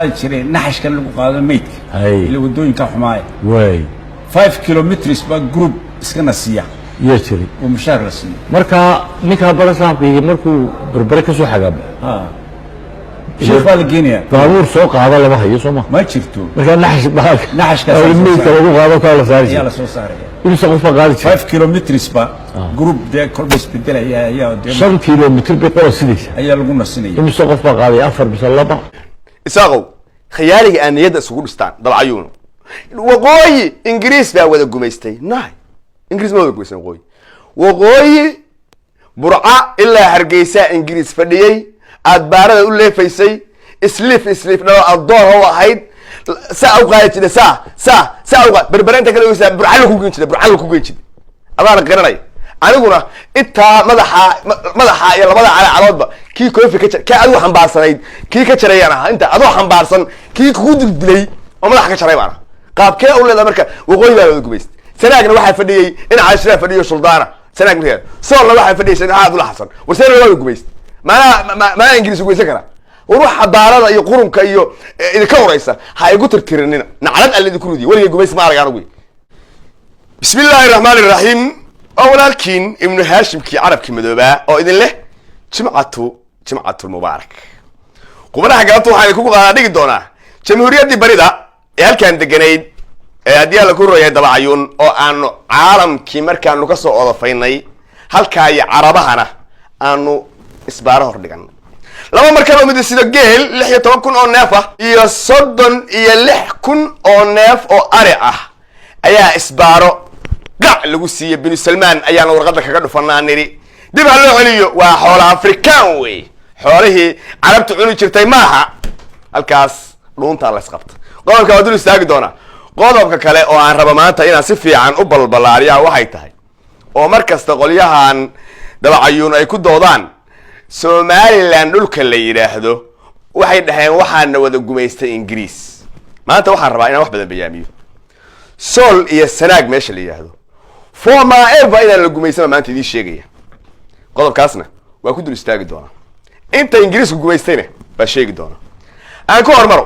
جري نحش كان لو قادم ميت اللي ودوين كحماية واي 5 كيلومتر بقى جروب اسكنا سياح يشري ومشار رسمي marka ninka barasaanka markuu barbare ka soo xagaabo شوف الجينيا baabuur soo qaada laba hayo Soomaa ما jirto marka naxash ka lagu qaado kala saari يلا soo saaraya in soo qaadi 5 كيلومتر بقى جروب ده كل بس بدل يا 5 كيلومتر بقول sidiisa ayaa lagu nasinaya in soo qof qaaday 4 bis laba isaaqow khiyaaliga aan niyada isugu dhistaan dalcayuun waqooyi ingiriis baa wada gumaystay naay ingiriis ma wada gumaystay waqooyi burca ilaa hargeysa ingiriis fadhiyay aad baarada u leefaysay islif dhalo adoon oo ahayd saa u qaadid saa u barbaranta kale waysa burca ku geen jiray abaan garanay aniguna intaa madaxa iyo labada caloodba kii koofi ka adu xambaarsanayd kii ka jarayana inta adu xambaarsan kii ku dilay oo madaxa ka jaray baan qaabkee u leedahay marka waqooyi baa wada gumaystay sanaagna waxa fadhiyay in caashira fadhiyo suldaana sanaag markaa soolna waxa fadhiyay sanaad ula xasan warsana wada gumaystay ma ingiriis gumaysan kara waxa daarada iyo qurunka iyo idinka horeysa ha igu tirtirinina naclad alle idinku rudiyo waliga gumays ma aragaan ugu bismillaahir rahmaanir rahiim awlaalkiin ibnu haashimkii carabkii madoobaa oo idin leh jimcatu mubaarak qubanaha galabta waxaan ku qaadaa dhigi doonaa jamhuuriyaddii barida ee halkan deganayd ee haddii la ku rooyay dalcayuun oo aanu caalamkii markaanu ka soo odafaynay halkaa iyo carabahana aanu isbaaro hor dhigan laba markaba mid sida geel 16,000 oo neef ah iyo 36,000 oo neef oo ari ah ayaa isbaaro gac lagu siiyay bin Salman ayaana warqada kaga dhufanaa niri dib ha loo celiyo waa xoolo afrikaan way xoolihii carabtu cuni jirtay maaha halkaas dhuunta la isqabta qodobka wadul istaagi doona qodobka kale oo aan raba maanta inaan si fiican u balbalaariya waxay tahay oo markasta qolyahan dalcayuun ay ku doodaan Somaliland dhulka la yiraahdo waxay dhaheen waxaana wada gumaystay ingiriis maanta waxaan rabaa inaan wax badan bayaamiyo Sool iyo Sanaag meesha la yiraahdo former ever ila la gumaysana maanta idin sheegaya qodobkaasna waa ku dul istaagi doona inta ingiriisku gumaystayna ba sheegi doona aan ku hormaro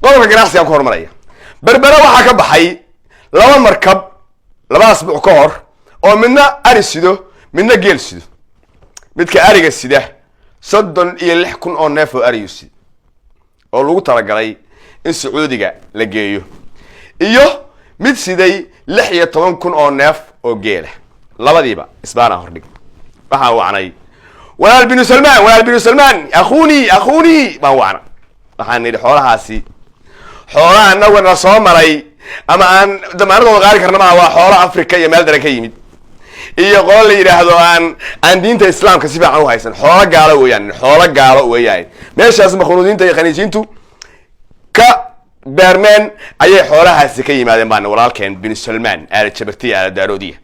qodobka ganacsiga ku hormaraya berbera waxa ka baxay laba markab laba asbuuc ka hor oo midna ari sido midna geel sido midka ariga sida 36,000 oo neef oo ari sido oo lagu talagalay in Sacuudiga la geeyo iyo mid siday 16,000 oo neef oo geel labadiiba isbaana hordhig waxa wacnay walaal bin Salman akhuuni baan wacna waxaan nidhi xoolahaasi xoolaha anagu soo maray ama aan damaanadooda qaari karna ma waa xoolo Afrika iyo meel daran ka yimid iyo qol la yiraahdo aan diinta islaamka si fiican u haysan xoolo gaalo weeyaan meeshaas makhluudiinta iyo khaniisiintu ka beermeen ayay xoolahaasi ka yimaadeen baan walaalkeen bin Salman aal jabartii aal daaroodiya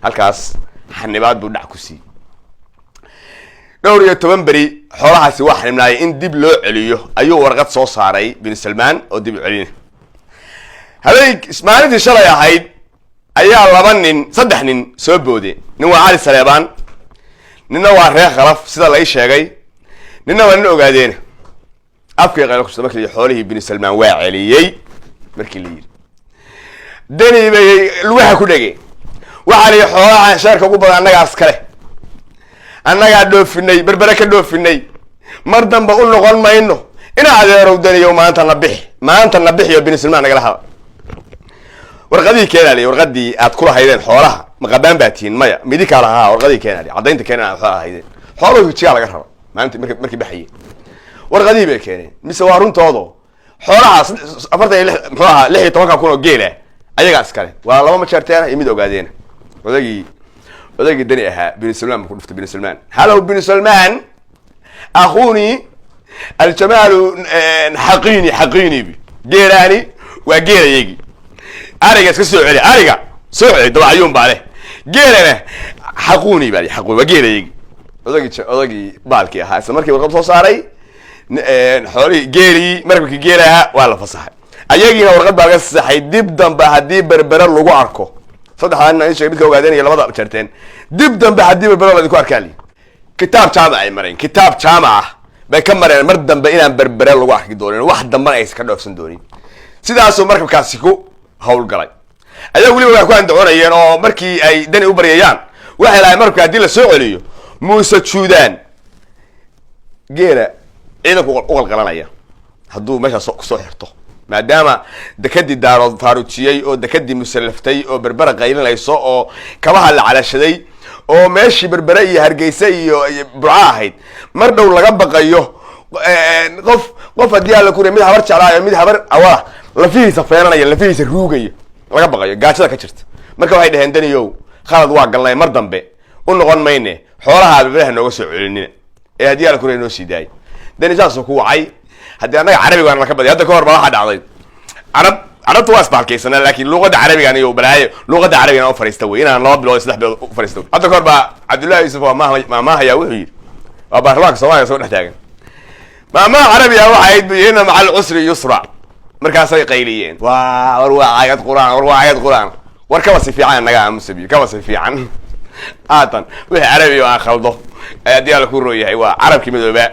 halkaas xanibaad buu dhac ku sii dhowr iyo 10 bari xoolahaasi wax ximnaay in dib loo celiyo ayuu warqad soo saaray bin Salman oo dib u celin habeen ismaalintii shalay ahayd ayaa saddex nin soo boode nin waa Ali Saleebaan ninna waa reer khalaf sida la sheegay ninna waa nin ogaadeen afkii qayl ku soo markii xoolihii bin Salman waa celiyay markii la yiri dani bay lugaha ku dhagay waxa la xoolaha sharka ugu badan anagaas kale annaga dhoofinay berbera ka dhoofinay mar damba u noqon mayno ina adeerow daniyo maanta na bixiyo bin Salman naga lahaa warqadii keenay warqadii aad kula haydeen xoolaha ma qabaan baatiin maya midi kala ha warqadii keenay cadaynta keenay xoolaha haydeen xooluhu jiga laga rabo maanta markii baxayay warqadii bay keenay mise waa runtoodo xoolaha 16,000 oo geel ayaga askale waa laba ma jarteen imid ogaadeen odagii dani ahaa bin Salman ku dhuftay bin Salman halo bin Salman akhuuni الجمال حقيني geelani waa geelaygi ariga iska soo celi ariga soo celi dalcayuun baale geelana xaquuni baali xaqu waa geelaygi odagi baalki ahaa isla markii warqad soo saaray xooli geeli markii geelaha waa la fasaxay ayagiina warqad baa laga saxay dib dambe hadii berbera lagu arko saddexdan ay sheegay midka ogaadeen iyo labada jarteen dib dambe hadii berbera lagu arkaan kitaab jaamac ay mareen kitaab jaamac bay ka mareen mar dambe inaan berbere lagu arki doonin wax dambana aysan ka dhoofsan doonin sidaasoo markabkaasi ku howlgalay ayaa weliba waxay ku andacoonayeen oo markii ay dani u baryayaan waxay lahayn markabka haddii la soo celiyo muuse juudaan geela ciidanku u qalqalanaya hadduu meesha kusoo xirto maadaama dekadii daarood faaruujiyey oo dekadii musallaftay oo berbera qaylinayso oo kabaha la calashaday oo meeshii berbere iyo hargeysa iyo burca ahayd mar dhow laga baqayo qof haddii alla ku mid habar jeclaayo mid habar awala lafihiisa feenanaya lafihiisa ruugaya laga baqayo gaajada ka jirta marka waxay dhaheen daniyow khalad waa galnay mar dambe u noqon mayne xoolaha berberaha nooga soo celinina ee haddii alla ku noo sii daayay dani saasoo ku wacay haddii annaga carabiga aan la ka baday hadda ka hor ba waxaa dhacday carabta waa isbaalkaysanaa laakiin luuqadda carabigan iyo balaayo luuqadda carabigan u fariista wey inaan 2 bilood 3 bilood u fariista wey hadda ka hor baa cabdullaahi yuusuf waa maahaya wuxuu yidhi waa baarlamaanka soomaaliya soo dhex taagan maamaha carabiga waxay ahayd ina maca alcusri yusra markaasay qayliyeen war waa aayad quraan war kaba si fiican naga aamusabi kaba si fiican aatan wixii carabi aan khaldo haddii alla ku rooyahay waa carabkii madooba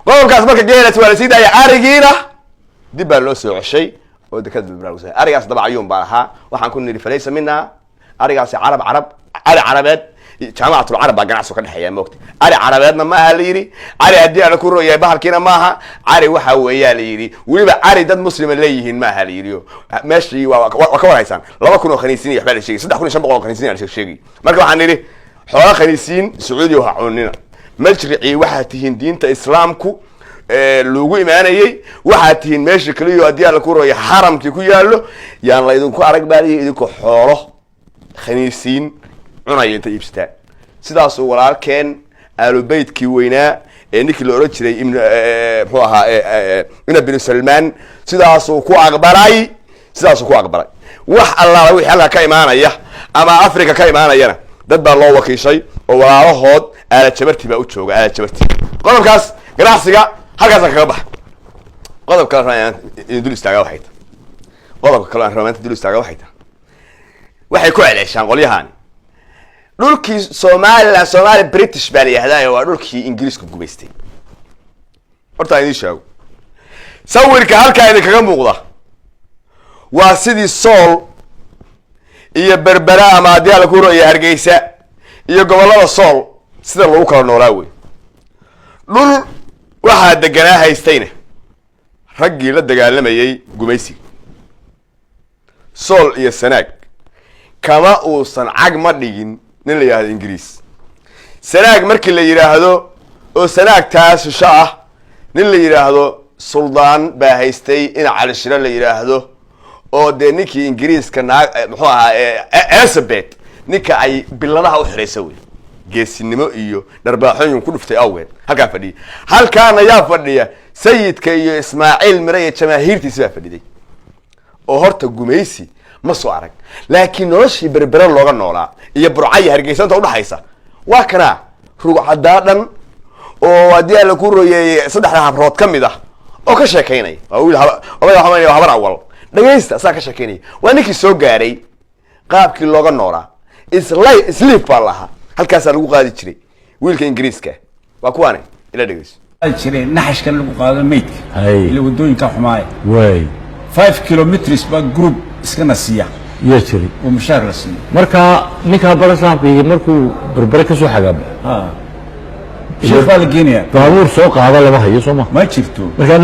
qodobkaas marka geelas waa la sii daaya arigiina dib baa loo soo ceshay oo dekada berbera arigaas dabacayuun baa ahaa waxaan ku niri falaysa minaa arigaasi ari carabeed jaamacatul carab baa ganacsi ka dhexeeya moogta ari carabeedna ma aha la yidhi ari haddii aan ku rooyahay bahalkiina ma aha ari waxa weeyaa la yidhi weliba ari dad muslima leeyihiin ma aha la yidhi meeshii waa ka warhaysaan 2,000 oo khaniisiin iyo waxbaa la sheegay 3,500 oo khaniisiin aan sheegay marka waxaan nidhi xoolo khaniisiin sacuudi oo ha cunina majricii waxaa tihiin diinta islaamku loogu imaanayay waxaa tihiin meesha kaliyo haddii alla ku rooya xaramkii ku yaallo yaan la idinku arag baaliya idinku xoolo khaniisiin cunaya inta iibsataan sidaasuu walaalkeen aalubeydkii weynaa ee ninkii la odhan jiray muxuu ahaa ina binu salmaan sidaasuu ku aqbalay wax allaala wixii halka ka imaanaya ama africa ka imaanayana dad baa loo wakiishay oo walaalahood aala jabarti baa u jooga aala jabarti qodobkaas ganacsiga halkaas kaga bax qodob kale aan dul istaaga waxay ku celeeshaan qolyahan dhulkii Soomaali British baa leeyahay waa dhulkii Ingiriisku gumaystay horta idin sheego sawirka halka idin kaga muuqda waa sidii Sool iyo Berbera ama haddii la ku rooyo Hargeysa iyo gobolada Sool sida lagu kala noolaa wey dhul waxaa deganaa haystayna raggii la dagaalamayay gumaysi Sool iyo Sanaag kama uusan cag ma dhigin nin la yiraahdo Ingiriis Sanaag markii la yiraahdo oo Sanaag taasisha ah nin la yiraahdo Suldaan baa haystay in Cali Shire la yiraahdo oo de ninkii Ingiriiska muxuu ahaa Elizabeth ninka ay biladaha u xireysay wey geesinimo iyo darbaaxooyin ku dhuftay awgeed halka fadhiya halkaan ayaa fadhiya sayidka iyo Ismaaciil Mire iyo jamaahiirtiisa baa fadhiday oo horta gumaysi ma soo arag laakiin noloshii berbera looga noolaa iyo burcay hargeysanta u dhaxaysa waa kana ruucadaadan oo hadii la ku rooyay 3 habrood kamid ah oo ka sheekeynay waa habar awal dhageysta saa ka sheekeynay waa ninkii soo gaaray qaabkii looga noolaa sleep baa lahaa halkaas lagu qaadi jiray wiilka Ingiriiska waa kuwaane ila dhageyso jiray naxashkan lagu qaado meydka ila wadooyinka xumaay way 5 kilometers ba group iska nasiya يشري ومشار رسمي مركا نيكا برسان في مركو بربرك سو حاجه شوف الجينيا بابور سوق هذا لا ما هي سوما ما شفتو مركا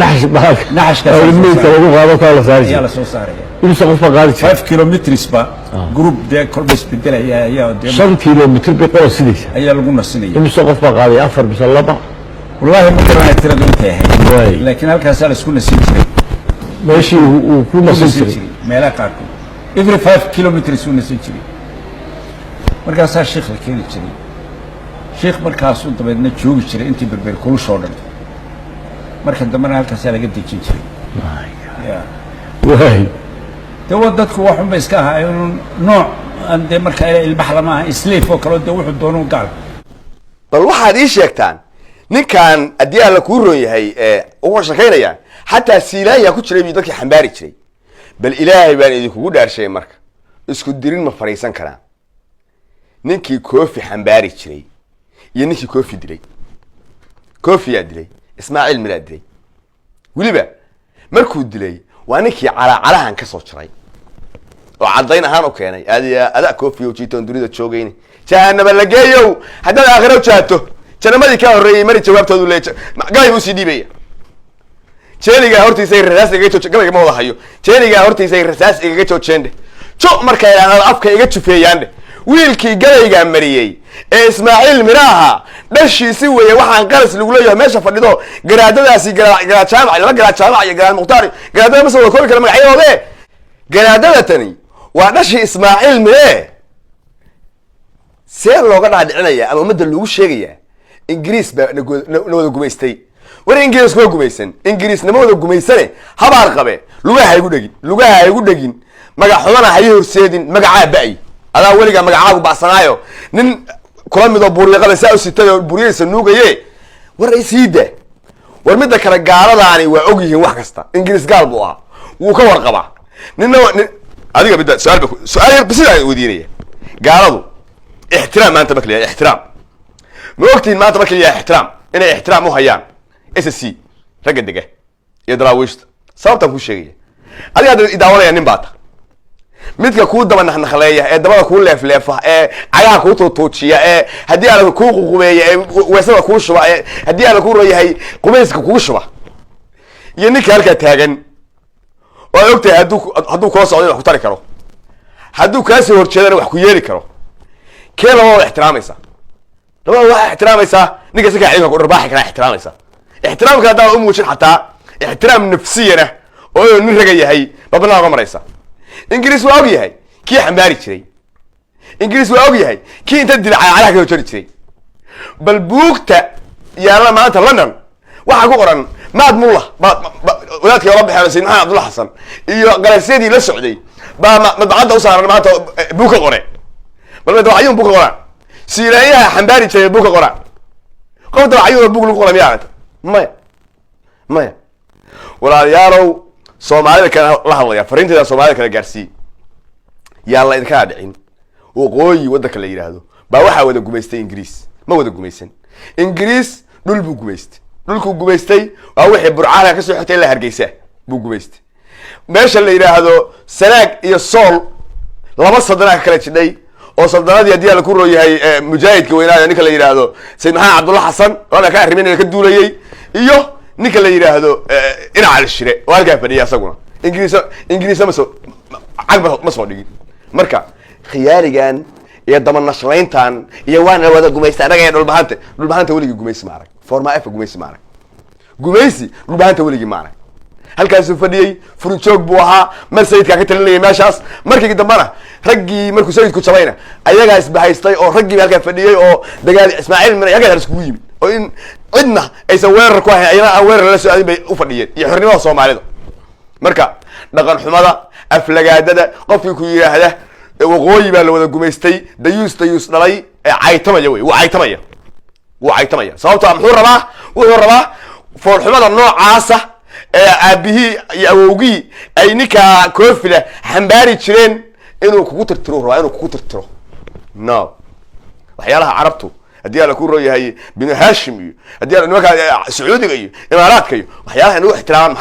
نحش الميت لو هذا كان صار يلا سو صار يمشي قصبه قاعد 5 كيلومتر سبا جروب ده كل بس بدل يا 5 كيلومتر بقول سيدي هي لو نسني يمشي قصبه قاعد افر بسلبه والله ما كان ترى انتهى لكن هلكا سال اسكو نسيجري ماشي وكل ما سيجري ميلا قاكو every 5 kilometers سو نسيجري markaas sheekh la keenay jiray sheekh markaas uu dabeedna joogi jiray intii berber kula soo dhan marka dambana halkaas laga dejin jiray waay tawa dadku waxun bay iska ahaayeen nooc ande marka ilbax lama isleef oo kale wuxuu doono gaal bal waxaad ii sheegtaan ninkan adii la ku roon yahay oo shaqeynaya hatta siilaaya ku jiray dadkii xambaari jiray bal ilaahay baan idinku dhaarshay marka isku dirin ma fariisan karaan ninkii koofi xambaari jiray iyo ninkii koofi dilay koofi yaa dilay ismaaciil miraa dilay weliba markuu dilay waa ninkii calahan ka soo jiray oo caddayn ahaan u keenay adaa koofiyo jiitoon dunida joogayni jahanaba la geeyow haddaad aakhiro jaato janamadii ka horreeyey mari jawaabtoodu leeja gabay buu sii dhiibaya jeeligaa hortiisay rasaas igaga jooj gabayga ma wada hayo jeeligaa hortiisay rasaas igaga joojeendhe jo markay idhahdaan afka iga jufeeyaandhe wiilkii gabaygaa mariyey ee ismaaciil miraaha dhashiisi weeye waxaan qaras lagu leeyahay meesha fadhido garaadadaasi garaad jaamac laba garaad jaamac iyo garaad mukhtaar garaadada ma soo wada koobi kara magacyadoode garaadada tani waa dhashii ismaaciil miree see looga dhaadhicinaya ama ummadda lagu sheegayaa ingiriis baa na wada gumaystay war ingiriis kuma gumaysan ingiriis nama wada gumaysane habaar qabe lugaha igu dhegin magac xumana hayi horseedin magacaa ba'y adaa weligaa magacaagu bacsanaayo nin kula midoo buuryaqada saa u sitay oo buuryadiisa nuugaye war isiida war midda kale gaaladaani waa og yihiin wax kasta ingiriis gaal buu ahaa wuu ka warqabaa ninna adiga midda su-aal bisidaa weydiinaya gaaladu ixtiraam maanta marka la yahay ixtiraam ma ogtihin maanta marka la yahay ixtiraam inay ixtiraam u hayaan SSC ragga dega iyo daraawiishta sababtaan kuu sheegaya adiga hadda idaawanaya nin baata midka kuu daba naknakleeya ee dabada kuu leefleefa ee cagaha kuu tuutuujiya ee haddii aala kuu ququbeeya ee weesada kuu shuba ee haddii aala kuu royahay qubayska kuu shuba iyo ninka halkaa taagan oo ad ogtahay hadduu kula socdo in wax ku tari karo hadduu kaasoo horjeedana wax ku yeeli karo kee labada ixtiraamaysa labada waxaa ixtiraamaysaa ninka si kaa ciidanka ku dharbaaxi karaa ixtiraamaysa ixtiraamka haddaan u muujin xataa ixtiraam nafsiyana oo nin raga yahay babnaa oga maraysa ingiriis waa og yahay kii xambaari jiray ingiriis waa og yahay kii inta dila calaha ka hojari jiray bal buugta yaalla maanta london waxaa ku qoran maad mullah wadaadkii ola baxeen sayid maxamed cabdulla xasan iyo galasyadii la socday baa madbacadda u saaran maanta buug ka qore bal madbacayuun buug ka qoraan siilaayaha xambaari jiray buug ka qoraan qof dabacayuuna buug lagu qora miyaa maya walaalayaalow soomaalida kale la hadlaya fariinteeda soomaalida kale gaarsii yaan la idinkaa dhicin waqooyi waddanka la yidhaahdo baa waxaa wada gumaystay ingiriis ma wada gumaysan ingiriis dhul buu gumaystay dhulkuu gumaystay waa wixii burcaanka kasoo xigtay ilaa hargeysa buu gumaystay meesha la yidhaahdo sanaag iyo sool laba sadanaa ka kala jidhay oo saldanadii haddii ala ku rooyahay mujaahidka weynaayo ninka la yidhaahdo sayid maxamed cabdulla xasan oona ka arrimin ka duulayay iyo ninka la yidhaahdo ina cali shire oo halkaa fadhiya asaguna ingiriisa ma soo dhigin marka khiyaarigan iyo dabanashlayntan iyo waana wada gumaysta anaga dhulbahanta weligii gumaysi ma arag forma f gumaysi ma arag gumaysi dhulbahanta weligii ma arag halkaasuu fadhiyey furujoog buu ahaa mar sayidkaa ka talinayay meeshaas markii dambana raggii markuu sayidku jabayna ayagaa isbahaystay oo raggiiba halkaa fadhiyey oo dagaal ismaaciil mira halkaa iskugu yimid oo in cidna aysan weerar ku ahayn ayana aan weerar lala soo aadin bay u fadhiyeen iyo xornimada soomaalida marka dhaqan xumada aflagaadada qofkii ku yidhaahda waqooyi baa la wada gumaystay dayuus dhalay ee caytamaya wey wuu caytamaya sababtoo wuxuu rabaa foolxumada noocaasa ee aabihii iyo awowgii ay ninkaa koofila xambaari jireen inuu kugu tirtiro rabaa inuu kugu tirtiro no waxyaalaha carabtu haddii ala ku rooyahay binu hashim iyo haddii ala nimankaa sacuudiga iyo imaaraadka iyo waxyaalaha nagu ixtiraamaan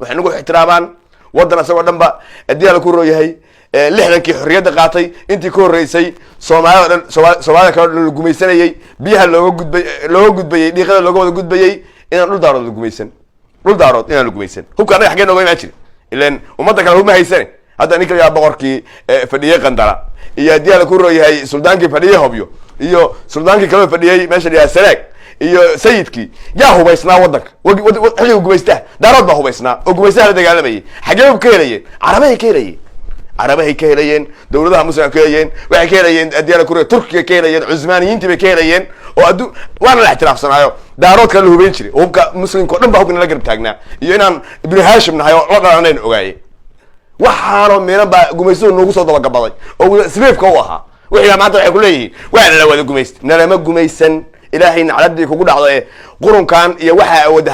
waxay nagu ixtiraamaan waddan isagoo dhan ba haddii ala ku rooyahay 60kii xorriyadda qaatay intii ka horreysay soomaalida kale la gumaysanayay biyaha looga gudbayey dhiiqada looga wada gudbayey inaan dhul daarood inaan la gumaysan hubka annaga xaggee nooga imaan jiri ilan ummadda kale hubma haysane hadda ninka yaa boqorkii fadhiyey qandara iyo haddii ala ku rooyahay suldaankii fadhiyey hobyo iyo suldaankii kaloo fadhiyey meesha la yidhaha sanaag iyo sayidkii yaa hubaysnaa waddanka xilliga gumaystaha daarood baa hubaysnaa oo gumaystaha la dagaalamayay xaggee hub ka helayeen carabahay ka helayeen dawladaha muslimka ka helayeen waxay ka helayeen haddii ala ku rooyahay turkiga ka helayeen cusmaaniyiintii bay ka helayeen oo waana la ixtiraafsanaayo daaroodka la hubayn jiray hubka muslimka o dhan baa hubka nala garab taagnaa iyo inaan ibnu hashim nahay oo la dhalanayna ogaaye waxaanoo miinan baa gumaystuhu noogu soo dabagabaday oo sriifka u ahaa wixii maanta waxay ku leeyihiin waa nala wada gumaysta nalama gumaysan ilaahay nacladii kugu dhacdo ee qurunkan iyo waxaa wada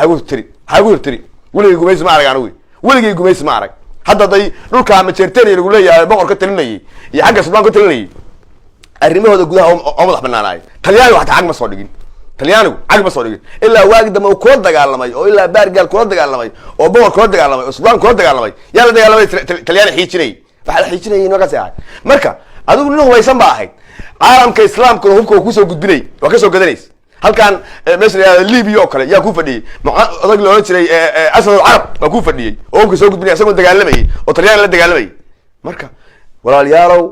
hagu hirtiri weligay gumaysi ma arag anigu weligay gumaysi ma arag hadda day dhulka majeerteeniya lagu leeyahay boqor ka talinayay iyo xagga suldaan ka talinayay arrimahooda gudaha oo madax banaanaay talyaani waxta xag ma soo dhigin talyaanigu cag ma soo dhigin ilaa waagi dambe uu kula dagaalamay oo ilaa baargaal kula dagaalamay oo boqor kula dagaalamay oo suudaan kula dagaalamay yaa la dagaalamay talyaani xiijinay waxa la xiijinay inoo ka saahay marka adigu nin hubaysan baa ahayd caalamka islaamka hubka uu kusoo gudbinay waa ka soo gadanays halkan meesha Liibiya oo kale yaa ku fadhiyay odag loo jiray asad al-arab waa ku fadhiyay oo hubka soo gudbinay asagoo dagaalamay oo talyaani la dagaalamay marka walaalayaalow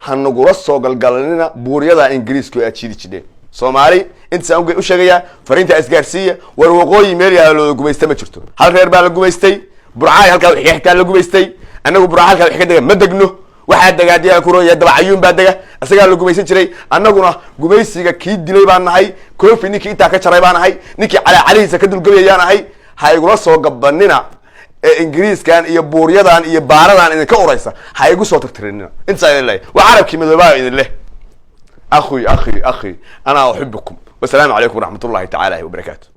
hanagula soo galgalanina buuriyada ingiriiska ee aad jideen Soomaali inta aan u sheegaya fariinta isgaarsiiya war waqooyi meel yaa loo gumaystay ma jirto hal reer baa la gumaystay burcaay halka wixii xitaa la gumaystay anagu burcaay halka wixii ka daga ma degno waxa dagaadiyaa ku rooyay dabacayuun baa daga asaga la gumaysan jiray anaguna gumaysiga kii dilay baan nahay koofi ninkii inta ka jaray baan nahay ninkii calihiisa ka dulgabayaan nahay ha igula soo gabanina ingiriiskan iyo buuriyadan iyo baaradan idin ka uraysa ha igu soo tagtirinina inta ay leeyahay wa arabkii madooba idin leh أخي أنا أحبكم والسلام عليكم ورحمة الله تعالى وبركاته.